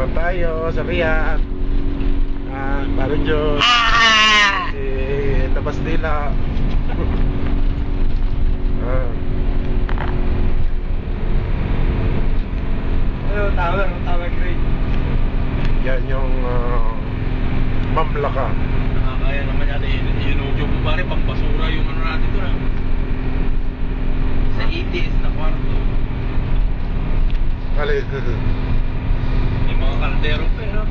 naman tayo sa Riyadh. Barong Diyos. Si Tabas Dila. Ano tawag grade? Yan yung mamlaka. Nakakaya naman yata inudyok mo pare, pampasura yung ano natin doon ah. Sa ETS na kwarto. Alay. May mga kaldero pa eh no?